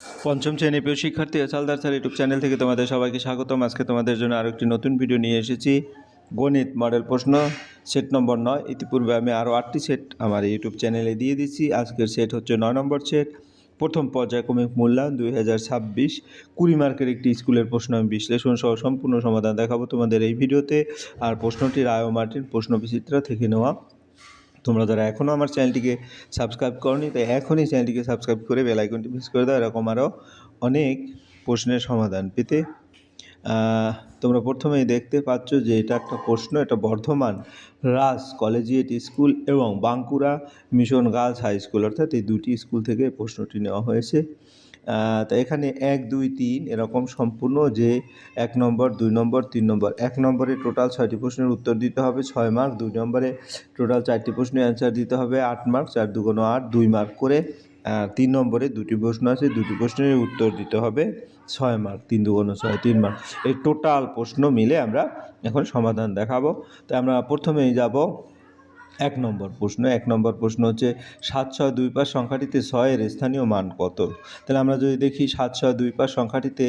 পঞ্চম শ্রেণীর প্রিয় শিক্ষার্থী চালদার স্যার ইউটিউব চ্যানেল থেকে তোমাদের সবাইকে স্বাগতম। আজকে তোমাদের জন্য আরও একটি নতুন ভিডিও নিয়ে এসেছি। গণিত মডেল প্রশ্ন সেট নম্বর 9। ইতিপূর্বে আমি আরও 8টি সেট আমার ইউটিউব চ্যানেলে দিয়ে দিচ্ছি। আজকের সেট হচ্ছে 9 নম্বর সেট। প্রথম পর্যায়ক্রমিক মূল্যায়ন 2026 20 মার্কের একটি স্কুলের প্রশ্ন আমি বিশ্লেষণ সহ সম্পূর্ণ সমাধান দেখাবো তোমাদের এই ভিডিওতে। আর প্রশ্নটি রায় ও মার্টিন প্রশ্ন বিচিত্রা থেকে নেওয়া। তোমরা যারা এখনও আমার চ্যানেলটিকে সাবস্ক্রাইব করনি তাই এখনই চ্যানেলটিকে সাবস্ক্রাইব করে বেল আইকনটি প্রেস করে দাও এরকম আরও অনেক প্রশ্নের সমাধান পেতে। তোমরা প্রথমেই দেখতে পাচ্ছ যে এটা একটা প্রশ্ন, এটা বর্ধমান রাজ কলেজিয়েট স্কুল এবং Bankura mission girls high school অর্থাৎ এই দুটি স্কুল থেকে প্রশ্নটি নেওয়া হয়েছে। তো এখানে 1 2 3 এরকম সম্পূর্ণ যে 1 নম্বর 2 নম্বর 3 নম্বর 1 নম্বরে টোটাল 6টি প্রশ্নের উত্তর দিতে হবে 6 মার্ক, 2 নম্বরে টোটাল 4টি প্রশ্নের অ্যান্সার দিতে হবে 8 মার্ক, 4 2 8 2 মার্ক করে। 3 নম্বরে 2টি প্রশ্ন আছে, 2টি প্রশ্নের উত্তর দিতে হবে 6 মার্ক, 3 2 6 3 মার্ক। এই টোটাল প্রশ্ন মিলে আমরা এখন সমাধান দেখাবো। তো আমরা প্রথমেই যাব 1 নম্বর প্রশ্ন। 1 নম্বর প্রশ্ন হচ্ছে 7 6 2 5 সংখ্যাটিতে 6 এর স্থানীয় মান কত? তাহলে আমরা যদি দেখি 7 6 2 5 সংখ্যাটিতে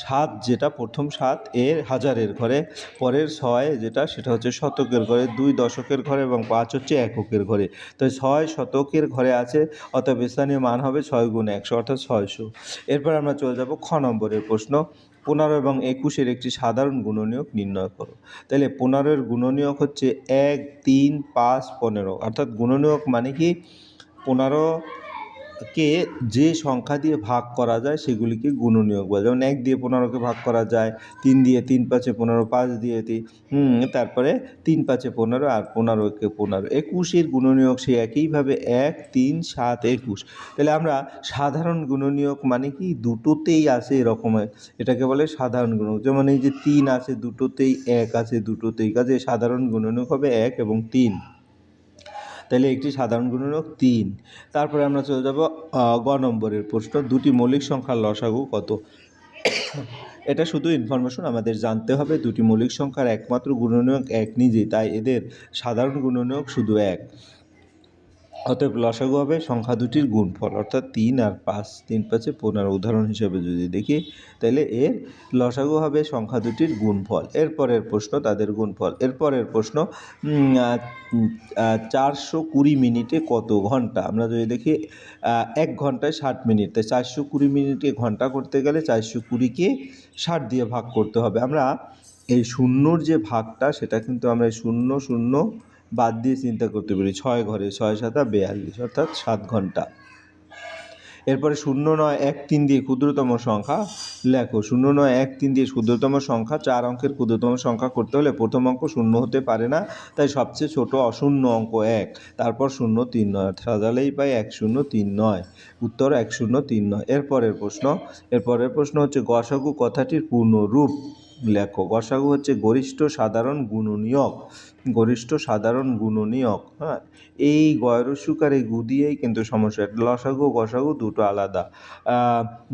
7 যেটা প্রথম 7 এর হাজারের ঘরে, পরের 6 যেটা সেটা হচ্ছে শতকের ঘরে, 2 দশকের ঘরে এবং 5 হচ্ছে এককের ঘরে। তো 6 শতকের ঘরে আছে, অতএব স্থানীয় মান হবে 6 গুণ 100 অর্থাৎ 600। এরপর আমরা চলে যাব খ নম্বরের প্রশ্ন। 15 এবং 21-এর একটি সাধারণ গুণনীয়ক নির্ণয় করো। তাহলে 15-এর গুণনীয়ক হচ্ছে 1 3 5 15 অর্থাৎ গুণনীয়ক মানে কি 15কে যে সংখ্যা দিয়ে ভাগ করা যায় সেগুলিকে গুণনীয়ক বলে। যেমন 1 দিয়ে 15কে ভাগ করা যায়, 3 দিয়ে 3 5 15, 5 দিয়ে তারপরে 3 5 15 আর 15কে 15। 21-এর গুণনীয়ক সেই একইভাবে 1 3 7 21। তাহলে আমরা সাধারণ গুণনীয়ক মানে কি দুটোতেই আছে এরকম, এটাকে বলে সাধারণ গুণনীয়ক। যেমন এই যে 3 আছে দুটোতেই, 1 আছে দুটোতেই, কাজে সাধারণ গুণনীয়ক হবে 1 এবং 3। তাহলে একটি সাধারণ গুণনীয়ক 3। তারপরে আমরা চলে যাব গ নম্বরের প্রশ্ন। দুটি মৌলিক সংখ্যার লসাগু কত? এটা শুধু ইনফরমেশন, আমাদের জানতে হবে দুটি মৌলিক সংখ্যার একমাত্র গুণনীয়ক 1 নিজেই, তাই এদের সাধারণ গুণনীয়ক শুধু 1। অতএব লসাগু হবে সংখ্যা দুটির গুণফল অর্থাৎ 3 আর 5, 3 5 15। উদাহরণ হিসেবে যদি দেখি তাহলে এর লসাগু হবে সংখ্যা দুটির গুণফল। এরপরের প্রশ্ন তাদের গুণফল। এরপরের প্রশ্ন 420 মিনিটে কত ঘন্টা? আমরা যদি দেখি 1 ঘন্টায় 60 মিনিট, তাই 420 মিনিটে ঘন্টা করতে গেলে 420কে 60 দিয়ে ভাগ করতে হবে। আমরা এই শূন্যর যে ভাগটা সেটা কিন্তু আমরা এই 0 0 বাদ দিয়ে চিন্তা করতে পারি। 6 ঘরে 6 7 42 অর্থাৎ 7 ঘন্টা। এরপরে 0 9 1 3 দিয়ে ক্ষুদ্রতম সংখ্যা লেখো। 0 9 1 3 দিয়ে ক্ষুদ্রতম সংখ্যা, 4 অঙ্কের ক্ষুদ্রতম সংখ্যা করতে হলে প্রথম অঙ্ক 0 হতে পারে না, তাই সবচেয়ে ছোট অশূন্য অঙ্ক 1, তারপর 0 3 9 সাজালেই পাই 1 0 3 9। উত্তর 1 0 3 9। এরপরের প্রশ্ন হচ্ছে গসাগু কথাটির পূর্ণ রূপ লেখো। গসাগু হচ্ছে গরিষ্ঠ সাধারণ গুণনীয়ক। গরিষ্ঠ সাধারণ গুণনীয়ক। হ্যাঁ, এই গয়রস্যুকার এই গু দিয়েই কিন্তু সমস্যা। লসাগু গসাগু দুটো আলাদা।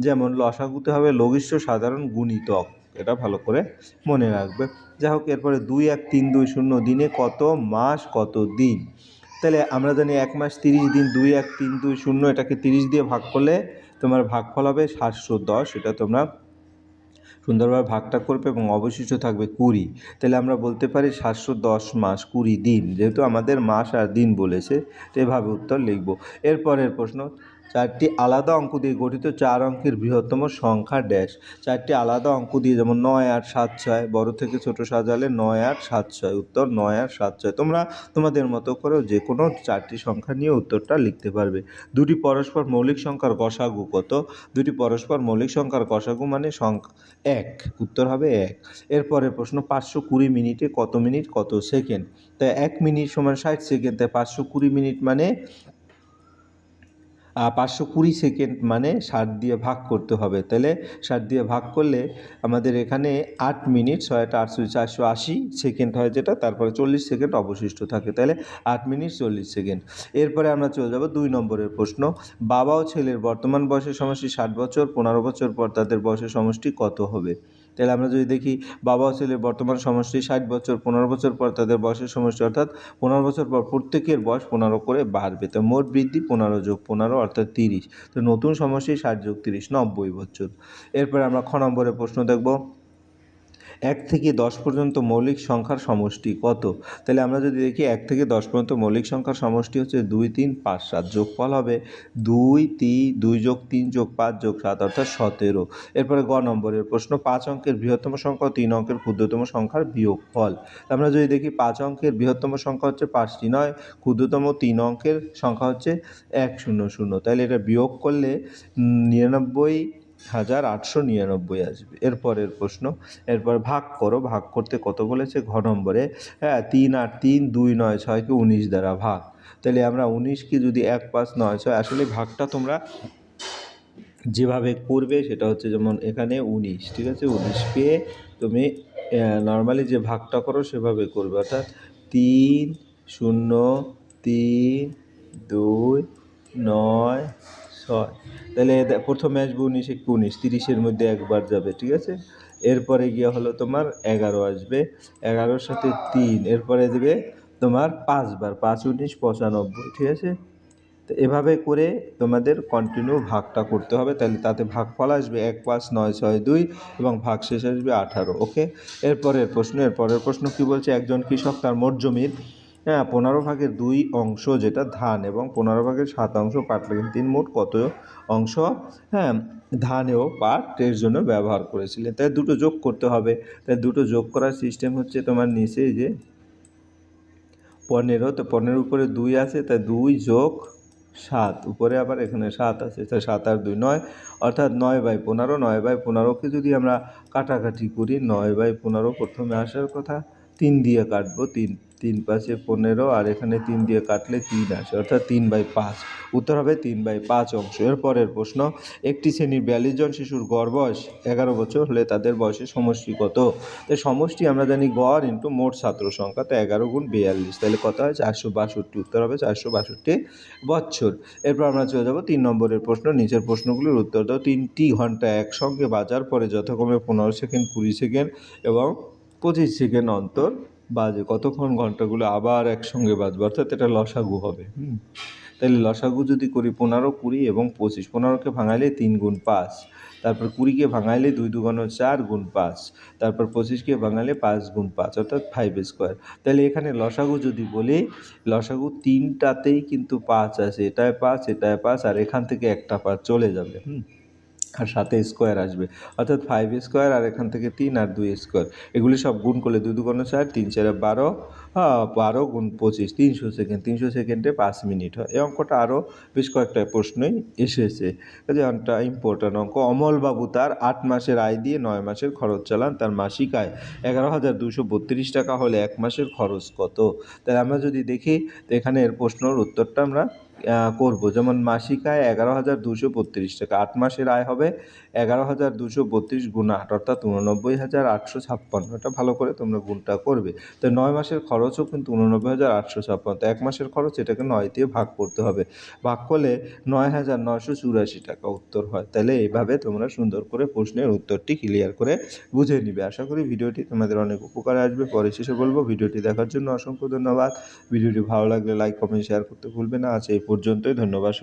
যেমন লসাগুতে হবে লঘিষ্ঠ সাধারণ গুণিতক, এটা ভালো করে মনে রাখবে। যাই হোক, এরপরে 2 1 3 2 0 দিনে কত মাস কত দিন? তাহলে আমরা জানি 1 মাস 30 দিন। 2 1 3 2 0 এটাকে 30 দিয়ে ভাগ করলে তোমার ভাগফল হবে 710। এটা তোমরা সুন্দরভাবে ভাগটা করবে এবং অবশিষ্ট থাকবে 20। তাহলে আমরা বলতে পারি 710 মাস 20 দিন, যেহেতু আমাদের মাস আর দিন বলেছে, তো এভাবে উত্তর লিখব। এরপরের প্রশ্ন 4টি আলাদা অঙ্ক দিয়ে গঠিত 4 অঙ্কের বৃহত্তম সংখ্যা ড্যাশ। 4টি আলাদা অঙ্ক দিয়ে, যেমন 9 8 7 6, বড় থেকে ছোট সাজালে 9 8 7 6। উত্তর 9 8 7 6। তোমরা তোমাদের মতো করেও যে কোনো 4টি সংখ্যা নিয়ে উত্তরটা লিখতে পারবে। দুটি পরস্পর মৌলিক সংখ্যার গসাগু কত? দুটি পরস্পর মৌলিক সংখ্যার গসাগু মানে সংখ্যা 1। উত্তর হবে 1। এরপরের প্রশ্ন 520 মিনিটে কত মিনিট কত সেকেন্ড? তাই 1 মিনিট সমান 60 সেকেন্ড, তাই 520 মিনিট মানে 520 সেকেন্ড মানে 60 দিয়ে ভাগ করতে হবে। তাহলে 60 দিয়ে ভাগ করলে আমাদের এখানে 8 মিনিট 6 8 480 সেকেন্ড হয় যেটা, তারপরে 40 সেকেন্ড অবশিষ্ট থাকে, তাহলে 8 মিনিট 40 সেকেন্ড। এরপরে আমরা চলে যাব 2 নম্বরের প্রশ্ন। বাবা ও ছেলের বর্তমান বয়সের সমষ্টি 60 বছর, 15 বছর পর তাদের বয়সের সমষ্টি কত হবে? তাহলে আমরা যদি দেখি বাবা ও ছেলের বর্তমান সমষ্টি 60 বছর, 15 বছর পর তাদের বয়সের সমষ্টি, অর্থাৎ 15 বছর পর প্রত্যেকের বয়স 15 করে বাড়বে। তো মোট বৃদ্ধি 15 যোগ 15 অর্থাৎ 30। তো নতুন সমষ্টি 60 যোগ 30 90 বছর। এরপরে আমরা খ নম্বরের প্রশ্ন দেখব, 1 থেকে 10 পর্যন্ত মৌলিক সংখ্যার সমষ্টি কত? তাহলে আমরা যদি দেখি 1 থেকে 10 পর্যন্ত মৌলিক সংখ্যার সমষ্টি হচ্ছে 2, 3, 5, 7। যোগফল হবে 2 যোগ 3 যোগ 5 যোগ 7 অর্থাৎ 17। এরপরে গ নম্বরের প্রশ্ন, 5 অঙ্কের বৃহত্তম সংখ্যা ও 3 অঙ্কের ক্ষুদ্রতম সংখ্যার বিয়োগফল। আমরা যদি দেখি 5 অঙ্কের বৃহত্তম সংখ্যা হচ্ছে 5টি নয়, ক্ষুদ্রতম 3 অঙ্কের সংখ্যা হচ্ছে 100। তাহলে এটা বিয়োগ করলে 99,899 আসবে। এরপরের প্রশ্ন, এরপর ভাগ করো, ভাগ করতে কত বলেছে ঘ নম্বরে, 3 8 3 2 9 6কে 19 দ্বারা ভাগ। তাহলে আমরা 19কে যদি 1 5 9 6, আসলে ভাগটা তোমরা যেভাবে করবে সেটা হচ্ছে, যেমন এখানে 19, ঠিক আছে, 19কে তুমি নর্মালি যে ভাগটা করো সেভাবে করবে, অর্থাৎ 3 0 3 2 9 6। তাহলে প্রথমে আসবে 19 1 19, 30-এর মধ্যে একবার যাবে, ঠিক আছে। এরপরে গিয়ে হলো তোমার 11 আসবে, 11-র সাথে 3, এরপরে দেবে তোমার 5 বার, 5 19 95, ঠিক আছে। তো এভাবে করে তোমাদের কন্টিনিউ ভাগটা করতে হবে, তাহলে তাতে ভাগফল আসবে 1 5 9 6 2 এবং ভাগশেষ আসবে 18। ওকে। এরপরের প্রশ্ন কী বলছে, একজন কৃষক তার মোট জমির 15 ভাগের 2 অংশ যেটা ধান এবং 15 ভাগের 7 অংশ পাট লাগান, তিনি মোট কত অংশ ধান ও পাটের জন্য ব্যবহার করেছিলেন? তাই দুটো যোগ করতে হবে। তাই দুটো যোগ করার সিস্টেম হচ্ছে তোমার নিচে যে 15, তো 15-এর উপরে 2 আছে, তাই 2 যোগ 7, উপরে আবার এখানে 7 আছে, তাই 7 আর 2 9, অর্থাৎ 9/15। 9/15কে যদি আমরা কাটাকাটি করি, 9/15 প্রথমে আসার কথা, 3 দিয়ে কাটবো, 3 3 5 15, আর এখানে 3 দিয়ে কাটলে 3 আসে, অর্থাৎ 3/5। উত্তর হবে 3/5 অংশ। এরপরের প্রশ্ন, একটি শ্রেণীর 42 জন শিশুর গড় বয়স 11 বছর হলে তাদের বয়সের সমষ্টি কত? তাই সমষ্টি আমরা জানি গড় ইন্টু মোট ছাত্র সংখ্যা, তো 11 গুণ 42, তাহলে কত হয় 462। উত্তর হবে 462 বছর। এরপর আমরা চলে যাব 3 নম্বরের প্রশ্ন, নিচের প্রশ্নগুলির উত্তর দাও। 3টি ঘন্টা একসঙ্গে বাজার পরে যথাক্রমে 15 সেকেন্ড, 20 সেকেন্ড এবং 25 সেকেন্ড অন্তর বাজে, কতক্ষণ ঘন্টাগুলো আবার একসঙ্গে বাজবে, অর্থাৎ এটা লসাগু হবে। তাহলে লসাগু যদি করি 15 20 এবং 25, 15কে ভাঙাইলে 3 গুণ 5, তারপর 20কে ভাঙাইলে 2 2 4 গুণ 5, তারপর 25কে ভাঙালে 5 গুণ 5 অর্থাৎ 5 স্কোয়ার। তাহলে এখানে লসাগু যদি বলি, লসাগু 3টাতেই কিন্তু 5 আছে, এটায় 5 এটায় 5, আর এখান থেকে একটা 5 চলে যাবে, আর সাথে স্কোয়ার আসবে, অর্থাৎ 5 স্কোয়ার, আর এখান থেকে 3 আর 2 স্কোয়ার, এগুলি সব গুণ করলে 2 2 4 3 4 12, 12 গুণ 25 300 সেকেন্ড, 300 সেকেন্ডে 5 মিনিট হয়। এই অঙ্কটা আরও বেশ কয়েকটা প্রশ্নই এসেছে, কাজে অঙ্কটা ইম্পর্ট্যান্ট অঙ্ক। অমলবাবু তার 8 মাসের আয় দিয়ে 9 মাসের খরচ চালান, তার মাসিক আয় 11,232 টাকা হলে 1 মাসের খরচ কত? তাহলে আমরা যদি দেখি, তো এখানে এর প্রশ্নের উত্তরটা আমরা করব, যেমন মাসিক আয় 11,232 টাকা, 8 মাসের আয় হবে 11,232 গুণ 8 অর্থাৎ 89,856। এটা ভালো করে তোমরা গুণটা করবে। তো 9 মাসের খরচও কিন্তু 89,856, তো 1 মাসের খরচ এটাকে 9 দিয়ে ভাগ করতে হবে, ভাগ করলে 9,984 টাকা উত্তর হয়। তাহলে এইভাবে তোমরা সুন্দর করে প্রশ্নের উত্তরটি ক্লিয়ার করে বুঝে নিবে। আশা করি ভিডিওটি তোমাদের অনেক উপকারে আসবে। পরে শেষে বলবো, ভিডিওটি দেখার জন্য অসংখ্য ধন্যবাদ। ভিডিওটি ভালো লাগলে লাইক কমেন্ট শেয়ার করতে ভুলবে না। আজ এই পর্যন্তই, ধন্যবাদ।